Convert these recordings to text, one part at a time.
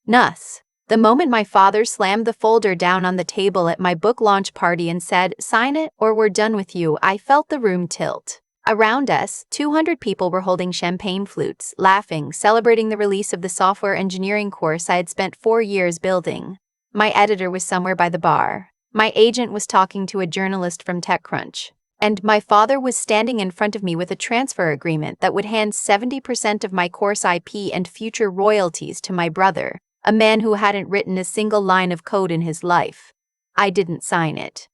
Nuss. The moment my father slammed the folder down on the table at my book launch party and said, "Sign it or we're done with you," I felt the room tilt. Around us, 200 people were holding champagne flutes, laughing, celebrating the release of the software engineering course I had spent 4 years building. My editor was somewhere by the bar. My agent was talking to a journalist from TechCrunch. And my father was standing in front of me with a transfer agreement that would hand 70% of my course IP and future royalties to my brother, a man who hadn't written a single line of code in his life. I didn't sign it.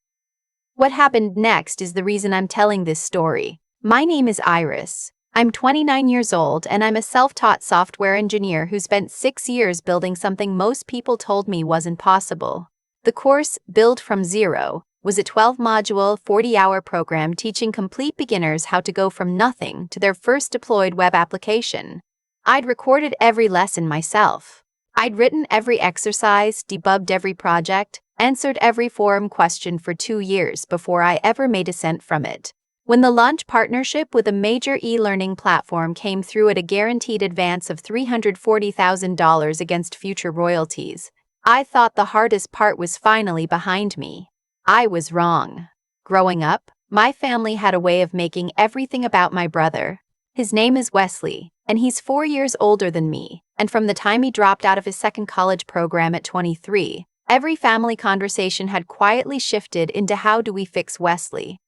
What happened next is the reason I'm telling this story. My name is Iris. I'm 29 years old and I'm a self-taught software engineer who spent 6 years building something most people told me wasn't possible. The course, Build from Zero, was a 12-module, 40-hour program teaching complete beginners how to go from nothing to their first deployed web application. I'd recorded every lesson myself. I'd written every exercise, debugged every project, answered every forum question for 2 years before I ever made a cent from it. When the launch partnership with a major e-learning platform came through at a guaranteed advance of $340,000 against future royalties, I thought the hardest part was finally behind me. I was wrong. Growing up, my family had a way of making everything about my brother. His name is Wesley, and he's 4 years older than me, and from the time he dropped out of his second college program at 23, every family conversation had quietly shifted into how do we fix Wesley.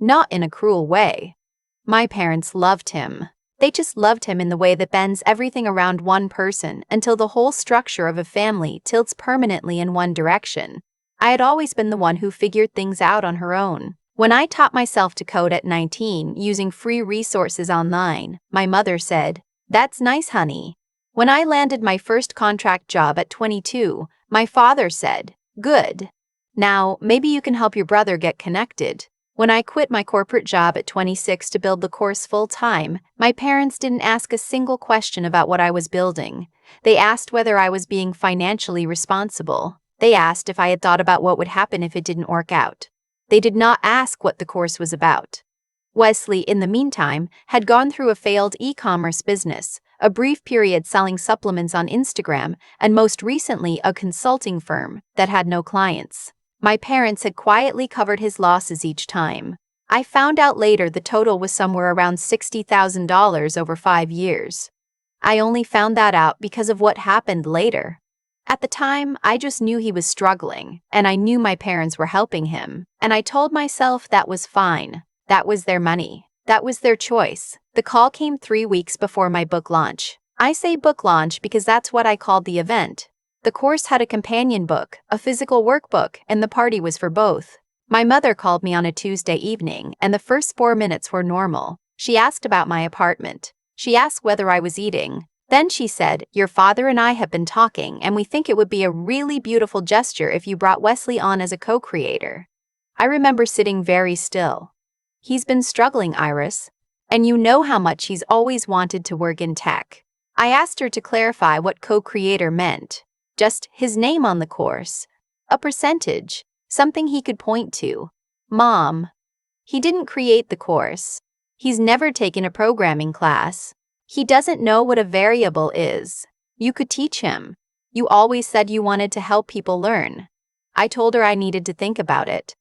Not in a cruel way. My parents loved him. They just loved him in the way that bends everything around one person until the whole structure of a family tilts permanently in one direction. I had always been the one who figured things out on her own. When I taught myself to code at 19 using free resources online, my mother said, "That's nice, honey." When I landed my first contract job at 22, my father said, "Good. Now, maybe you can help your brother get connected." When I quit my corporate job at 26 to build the course full-time, my parents didn't ask a single question about what I was building. They asked whether I was being financially responsible. They asked if I had thought about what would happen if it didn't work out. They did not ask what the course was about. Wesley, in the meantime, had gone through a failed e-commerce business, a brief period selling supplements on Instagram, and most recently a consulting firm that had no clients. My parents had quietly covered his losses each time. I found out later the total was somewhere around $60,000 over 5 years. I only found that out because of what happened later. At the time, I just knew he was struggling, and I knew my parents were helping him, and I told myself that was fine. That was their money. That was their choice. The call came 3 weeks before my book launch. I say book launch because that's what I called the event. The course had a companion book, a physical workbook, and the party was for both. My mother called me on a Tuesday evening, and the first 4 minutes were normal. She asked about my apartment. She asked whether I was eating. Then she said, "Your father and I have been talking, and we think it would be a really beautiful gesture if you brought Wesley on as a co-creator." I remember sitting very still. He's been struggling, Iris. And you know how much he's always wanted to work in tech. I asked her to clarify what co-creator meant. Just his name on the course. A percentage. Something he could point to. Mom. He didn't create the course. He's never taken a programming class. He doesn't know what a variable is. You could teach him. You always said you wanted to help people learn. I told her I needed to think about it.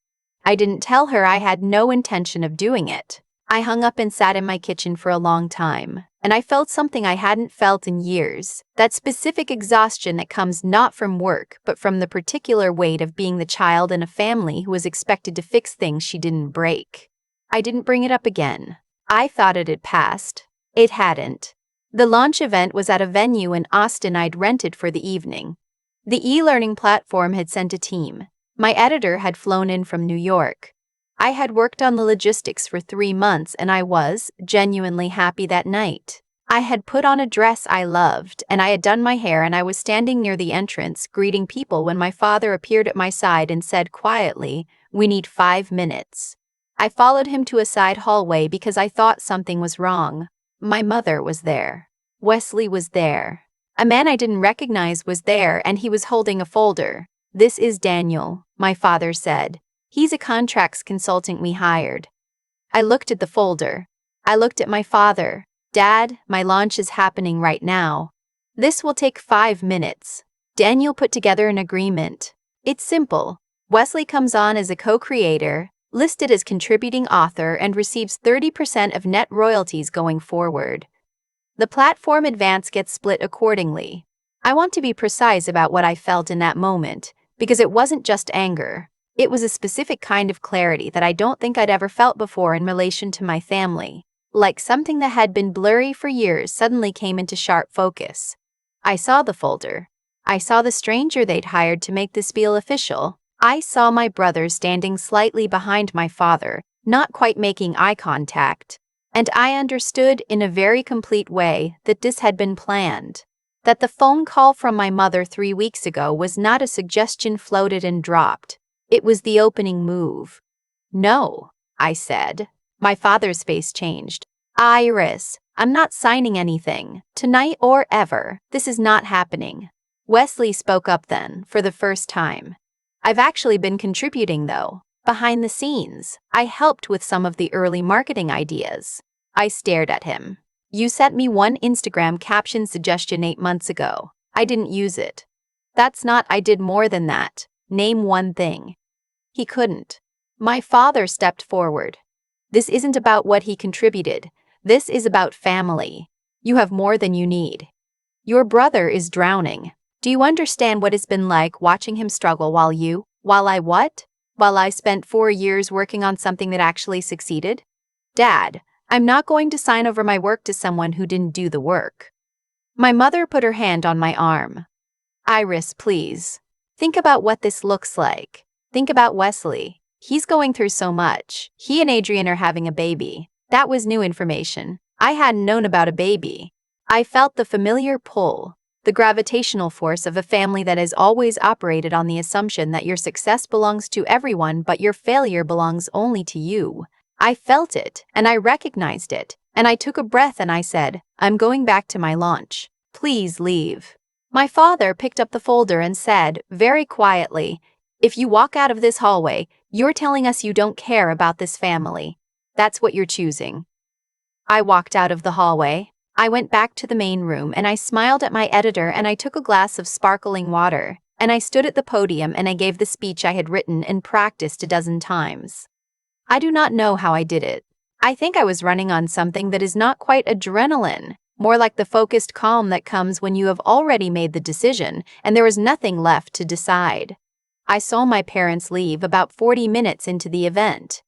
I didn't tell her I had no intention of doing it. I hung up and sat in my kitchen for a long time, and I felt something I hadn't felt in years, that specific exhaustion that comes not from work but from the particular weight of being the child in a family who was expected to fix things she didn't break. I didn't bring it up again. I thought it had passed. It hadn't. The launch event was at a venue in Austin I'd rented for the evening. The e-learning platform had sent a team. My editor had flown in from New York. I had worked on the logistics for 3 months and I was genuinely happy that night. I had put on a dress I loved and I had done my hair and I was standing near the entrance greeting people when my father appeared at my side and said quietly, "We need 5 minutes." I followed him to a side hallway because I thought something was wrong. My mother was there. Wesley was there. A man I didn't recognize was there and he was holding a folder. "This is Daniel," my father said. "He's a contracts consultant we hired." I looked at the folder. I looked at my father. "Dad, my launch is happening right now. This will take 5 minutes. Daniel put together an agreement. It's simple. Wesley comes on as a co-creator, listed as contributing author, and receives 30% of net royalties going forward. The platform advance gets split accordingly. I want to be precise about what I felt in that moment, because it wasn't just anger. It was a specific kind of clarity that I don't think I'd ever felt before in relation to my family. Like something that had been blurry for years suddenly came into sharp focus. I saw the folder. I saw the stranger they'd hired to make this deal official. I saw my brother standing slightly behind my father, not quite making eye contact. And I understood in a very complete way that this had been planned. That the phone call from my mother 3 weeks ago was not a suggestion floated and dropped. It was the opening move. No, I said. My father's face changed. Iris, I'm not signing anything, tonight or ever. This is not happening. Wesley spoke up then, for the first time. I've actually been contributing though. Behind the scenes, I helped with some of the early marketing ideas. I stared at him. You sent me one Instagram caption suggestion 8 months ago. I didn't use it. That's not, I did more than that. Name one thing. He couldn't. My father stepped forward. This isn't about what he contributed. This is about family. You have more than you need. Your brother is drowning. Do you understand what it's been like watching him struggle while I spent 4 years working on something that actually succeeded? Dad, I'm not going to sign over my work to someone who didn't do the work. My mother put her hand on my arm. Iris, please. Think about what this looks like. Think about Wesley. He's going through so much. He and Adrian are having a baby. That was new information. I hadn't known about a baby. I felt the familiar pull, the gravitational force of a family that has always operated on the assumption that your success belongs to everyone but your failure belongs only to you. I felt it, and I recognized it, and I took a breath and I said, I'm going back to my launch. Please leave. My father picked up the folder and said, very quietly, if you walk out of this hallway, you're telling us you don't care about this family. That's what you're choosing. I walked out of the hallway. I went back to the main room and I smiled at my editor and I took a glass of sparkling water, and I stood at the podium and I gave the speech I had written and practiced a dozen times. I do not know how I did it. I think I was running on something that is not quite adrenaline, more like the focused calm that comes when you have already made the decision and there is nothing left to decide. I saw my parents leave about 40 minutes into the event.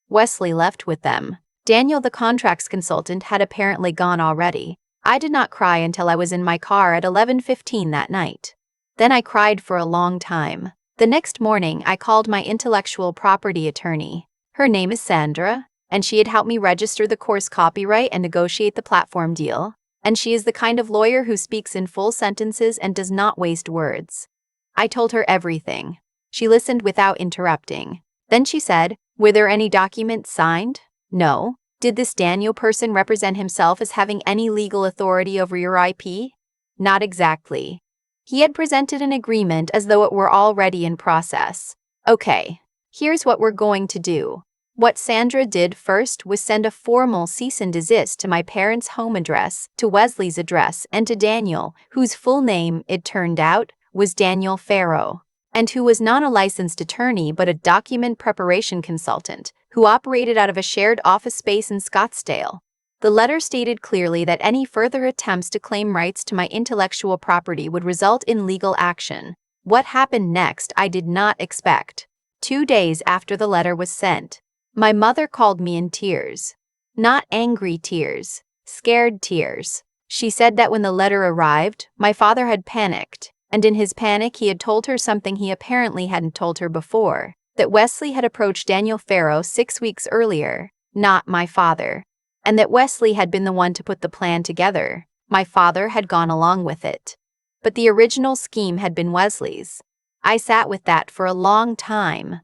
Wesley left with them. Daniel, the contracts consultant, had apparently gone already. I did not cry until I was in my car at 11:15 that night. Then I cried for a long time. The next morning, I called my intellectual property attorney. Her name is Sandra, and she had helped me register the course copyright and negotiate the platform deal. And she is the kind of lawyer who speaks in full sentences and does not waste words. I told her everything. She listened without interrupting. Then she said, were there any documents signed? No. Did this Daniel person represent himself as having any legal authority over your IP? Not exactly. He had presented an agreement as though it were already in process. Okay, here's what we're going to do. What Sandra did first was send a formal cease and desist to my parents' home address, to Wesley's address, and to Daniel, whose full name, it turned out, was Daniel Farrow, and who was not a licensed attorney but a document preparation consultant, who operated out of a shared office space in Scottsdale. The letter stated clearly that any further attempts to claim rights to my intellectual property would result in legal action. What happened next I did not expect. 2 days after the letter was sent, my mother called me in tears. Not angry tears, scared tears. She said that when the letter arrived, my father had panicked, and in his panic he had told her something he apparently hadn't told her before, that Wesley had approached Daniel Farrow 6 weeks earlier, not my father, and that Wesley had been the one to put the plan together. My father had gone along with it. But the original scheme had been Wesley's. I sat with that for a long time.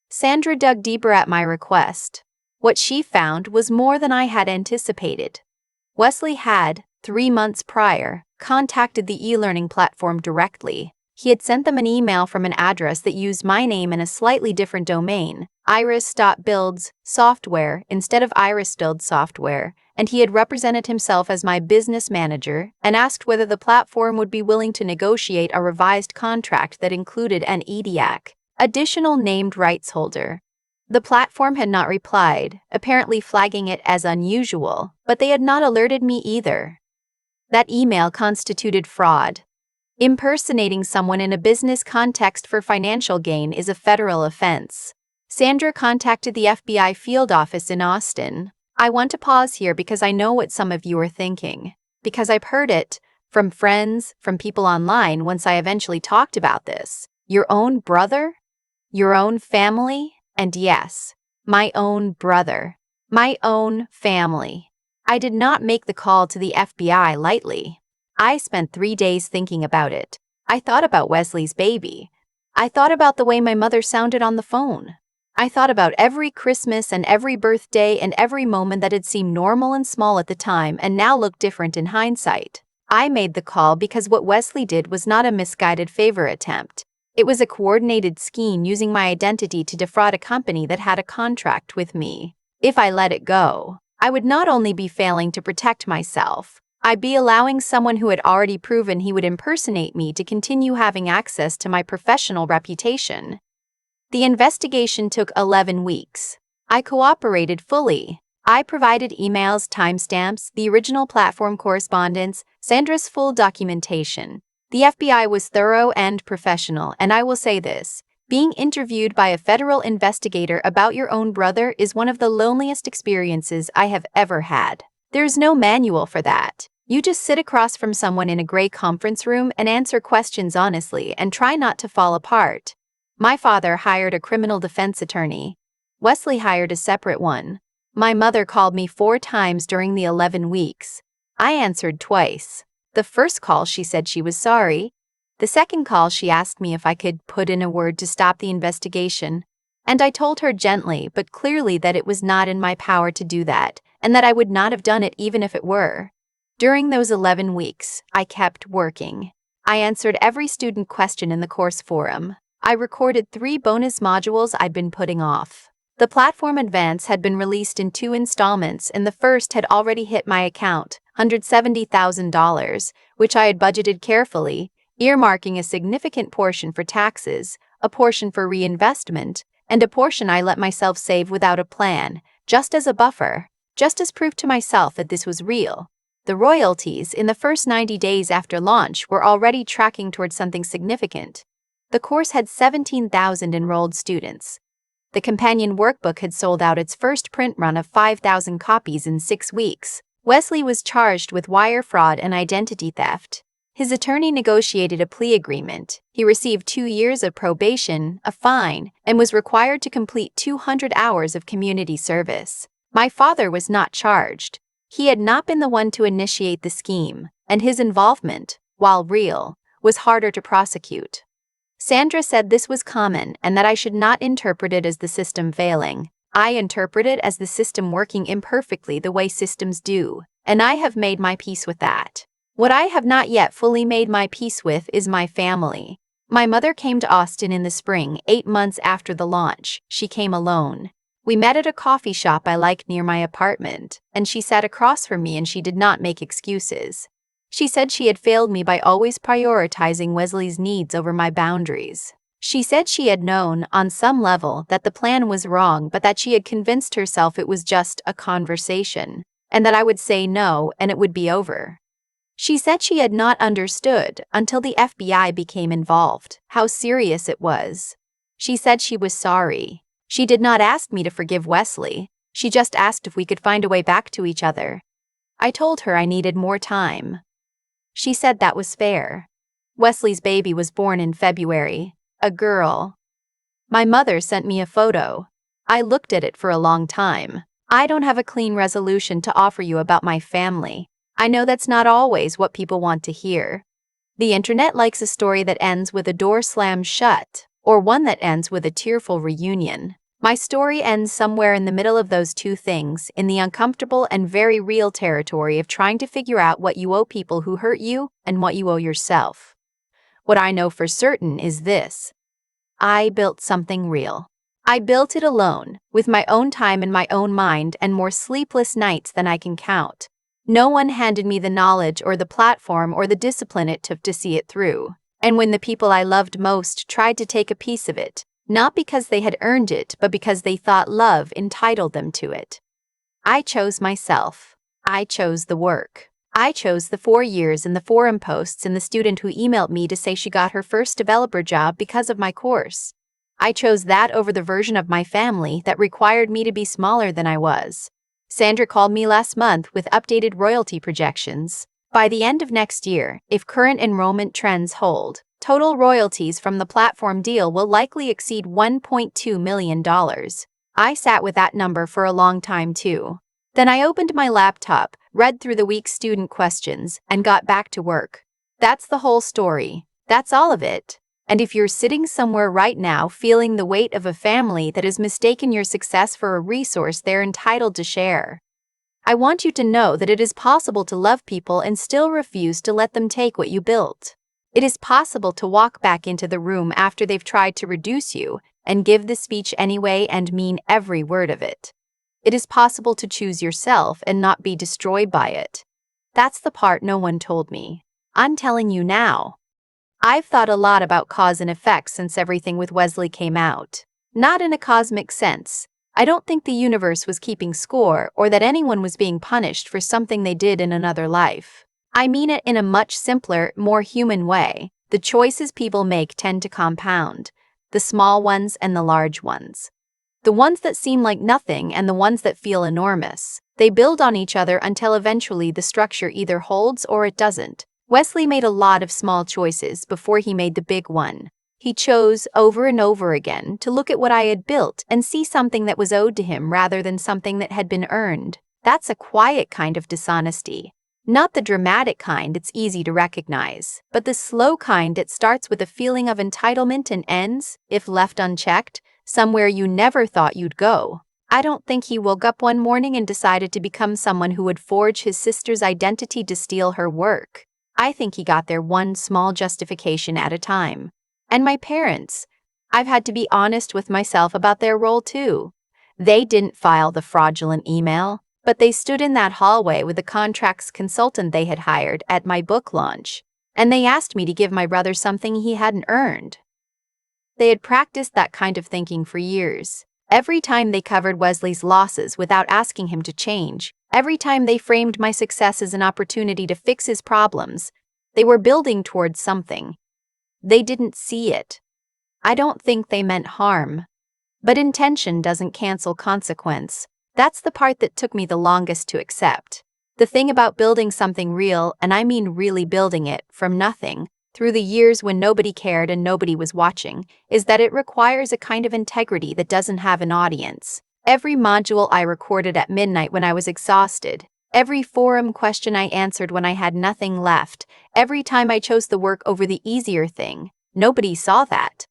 Sandra dug deeper at my request. What she found was more than I had anticipated. Wesley had, 3 months prior, contacted the e-learning platform directly. He had sent them an email from an address that used my name in a slightly different domain, Iris.builds software instead of Iris builds software, and he had represented himself as my business manager and asked whether the platform would be willing to negotiate a revised contract that included an EDIAC, additional named rights holder. The platform had not replied, apparently flagging it as unusual, but they had not alerted me either. That email constituted fraud. Impersonating someone in a business context for financial gain is a federal offense. Sandra contacted the FBI field office in Austin. I want to pause here because I know what some of you are thinking. Because I've heard it from friends, from people online once I eventually talked about this. Your own brother? Your own family? And yes, my own brother. My own family. I did not make the call to the FBI lightly. I spent 3 days thinking about it. I thought about Wesley's baby. I thought about the way my mother sounded on the phone. I thought about every Christmas and every birthday and every moment that had seemed normal and small at the time and now looked different in hindsight. I made the call because what Wesley did was not a misguided favor attempt. It was a coordinated scheme using my identity to defraud a company that had a contract with me. If I let it go, I would not only be failing to protect myself, I'd be allowing someone who had already proven he would impersonate me to continue having access to my professional reputation. The investigation took 11 weeks. I cooperated fully. I provided emails, timestamps, the original platform correspondence, Sandra's full documentation. The FBI was thorough and professional, and I will say this. Being interviewed by a federal investigator about your own brother is one of the loneliest experiences I have ever had. There's no manual for that. You just sit across from someone in a gray conference room and answer questions honestly and try not to fall apart. My father hired a criminal defense attorney. Wesley hired a separate one. My mother called me 4 times during the 11 weeks. I answered twice. The first call she said she was sorry. The second call she asked me if I could put in a word to stop the investigation. And I told her gently but clearly that it was not in my power to do that, and that I would not have done it even if it were. During those 11 weeks, I kept working. I answered every student question in the course forum. I recorded 3 bonus modules I'd been putting off. The platform advance had been released in 2 installments and the first had already hit my account, $170,000, which I had budgeted carefully, earmarking a significant portion for taxes, a portion for reinvestment, and a portion I let myself save without a plan, just as a buffer, just as proof to myself that this was real. The royalties in the first 90 days after launch were already tracking towards something significant. The course had 17,000 enrolled students. The companion workbook had sold out its first print run of 5,000 copies in 6 weeks. Wesley was charged with wire fraud and identity theft. His attorney negotiated a plea agreement. He received 2 years of probation, a fine, and was required to complete 200 hours of community service. My father was not charged. He had not been the one to initiate the scheme, and his involvement, while real, was harder to prosecute. Sandra said this was common and that I should not interpret it as the system failing. I interpret it as the system working imperfectly the way systems do, and I have made my peace with that. What I have not yet fully made my peace with is my family. My mother came to Austin in the spring, 8 months after the launch. She came alone. We met at a coffee shop I liked near my apartment, and she sat across from me and she did not make excuses. She said she had failed me by always prioritizing Wesley's needs over my boundaries. She said she had known, on some level, that the plan was wrong but that she had convinced herself it was just a conversation, and that I would say no and it would be over. She said she had not understood, until the FBI became involved, how serious it was. She said she was sorry. She did not ask me to forgive Wesley. She just asked if we could find a way back to each other. I told her I needed more time. She said that was fair. Wesley's baby was born in February, a girl. My mother sent me a photo. I looked at it for a long time. I don't have a clean resolution to offer you about my family. I know that's not always what people want to hear. The internet likes a story that ends with a door slammed shut, or one that ends with a tearful reunion. My story ends somewhere in the middle of those 2 things, in the uncomfortable and very real territory of trying to figure out what you owe people who hurt you and what you owe yourself. What I know for certain is this. I built something real. I built it alone, with my own time and my own mind and more sleepless nights than I can count. No one handed me the knowledge or the platform or the discipline it took to see it through. And when the people I loved most tried to take a piece of it, not because they had earned it, but because they thought love entitled them to it. I chose myself. I chose the work. I chose the 4 years and the forum posts and the student who emailed me to say she got her first developer job because of my course. I chose that over the version of my family that required me to be smaller than I was. Sandra called me last month with updated royalty projections. By the end of next year, if current enrollment trends hold, total royalties from the platform deal will likely exceed $1.2 million. I sat with that number for a long time too. Then I opened my laptop, read through the week's student questions, and got back to work. That's the whole story. That's all of it. And if you're sitting somewhere right now feeling the weight of a family that has mistaken your success for a resource they're entitled to share, I want you to know that it is possible to love people and still refuse to let them take what you built. It is possible to walk back into the room after they've tried to reduce you and give the speech anyway and mean every word of it. It is possible to choose yourself and not be destroyed by it. That's the part no one told me. I'm telling you now. I've thought a lot about cause and effect since everything with Wesley came out. Not in a cosmic sense. I don't think the universe was keeping score or that anyone was being punished for something they did in another life. I mean it in a much simpler, more human way. The choices people make tend to compound. The small ones and the large ones. The ones that seem like nothing and the ones that feel enormous. They build on each other until eventually the structure either holds or it doesn't. Wesley made a lot of small choices before he made the big one. He chose over and over again to look at what I had built and see something that was owed to him rather than something that had been earned. That's a quiet kind of dishonesty. Not the dramatic kind it's easy to recognize, but the slow kind that starts with a feeling of entitlement and ends, if left unchecked, somewhere you never thought you'd go. I don't think he woke up one morning and decided to become someone who would forge his sister's identity to steal her work. I think he got there one small justification at a time. And my parents. I've had to be honest with myself about their role too. They didn't file the fraudulent email, but they stood in that hallway with the contracts consultant they had hired at my book launch, and they asked me to give my brother something he hadn't earned. They had practiced that kind of thinking for years. Every time they covered Wesley's losses without asking him to change, every time they framed my success as an opportunity to fix his problems, they were building towards something. They didn't see it. I don't think they meant harm. But intention doesn't cancel consequence. That's the part that took me the longest to accept. The thing about building something real, and I mean really building it, from nothing, through the years when nobody cared and nobody was watching, is that it requires a kind of integrity that doesn't have an audience. Every module I recorded at midnight when I was exhausted, every forum question I answered when I had nothing left, every time I chose the work over the easier thing, nobody saw that.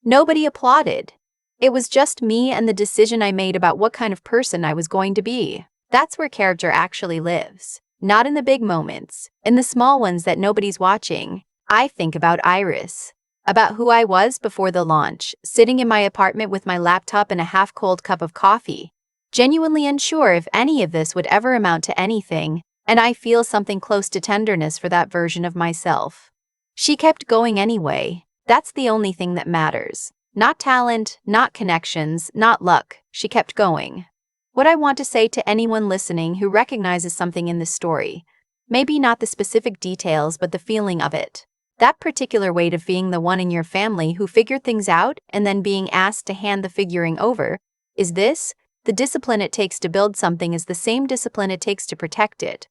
Nobody applauded. It was just me and the decision I made about what kind of person I was going to be. That's where character actually lives. Not in the big moments, in the small ones that nobody's watching. I think about Iris. About who I was before the launch, sitting in my apartment with my laptop and a half-cold cup of coffee. Genuinely unsure if any of this would ever amount to anything, and I feel something close to tenderness for that version of myself. She kept going anyway. That's the only thing that matters. Not talent, not connections, not luck. She kept going. What I want to say to anyone listening who recognizes something in this story, maybe not the specific details but the feeling of it, that particular weight of being the one in your family who figured things out and then being asked to hand the figuring over, is this: the discipline it takes to build something is the same discipline it takes to protect it.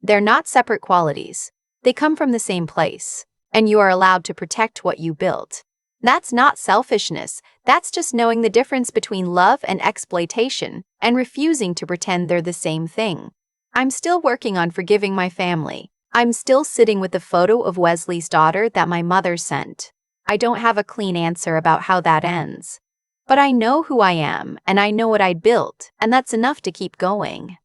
They're not separate qualities. They come from the same place, and you are allowed to protect what you built. That's not selfishness, that's just knowing the difference between love and exploitation, and refusing to pretend they're the same thing. I'm still working on forgiving my family. I'm still sitting with the photo of Wesley's daughter that my mother sent. I don't have a clean answer about how that ends. But I know who I am, and I know what I built, and that's enough to keep going.